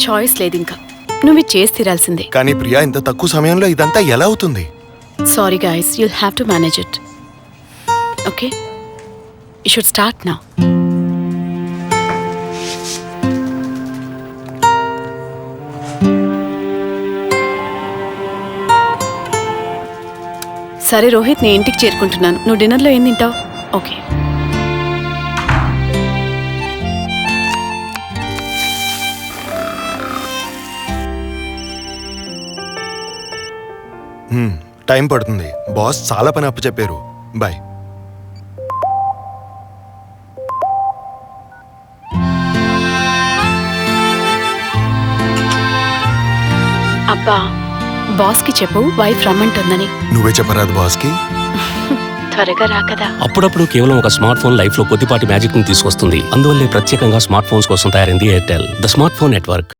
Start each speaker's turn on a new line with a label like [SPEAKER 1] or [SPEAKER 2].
[SPEAKER 1] Choice లేదు ఇంకా. నువ్వు ఇది చేసి తీరాల్సిందే.
[SPEAKER 2] కానీ ప్రియా, ఇంత తక్కువ సమయంలో ఇదంతా ఎలా అవుతుంది?
[SPEAKER 1] Sorry guys, you'll have to manage it. Okay? You should start now. సరే రోహిత్, నేను ఇంటికి చేరుకుంటున్నాను. నువ్వు డిన్నర్లో ఏం తింటావు? ఓకే.
[SPEAKER 2] టైం పడుతుంది. బాస్ చాలా పని అప్పచెప్పారు. బాయ్.
[SPEAKER 1] అబ్బా, బాస్కి చెప్పు వైఫ్ రమ్మంటుందని.
[SPEAKER 2] నువ్వే చెప్పరాదు బాస్కి.
[SPEAKER 1] త్వరగా రా కదా.
[SPEAKER 3] అప్పుడప్పుడు కేవలం ఒక స్మార్ట్ ఫోన్ లైఫ్ లో కొద్దిపాటి మ్యాజిక్ ని తీసుకొస్తుంది. అందువల్లే ప్రత్యేకంగా స్మార్ట్ ఫోన్స్ కోసం తయారైంది Airtel, the smart phone network.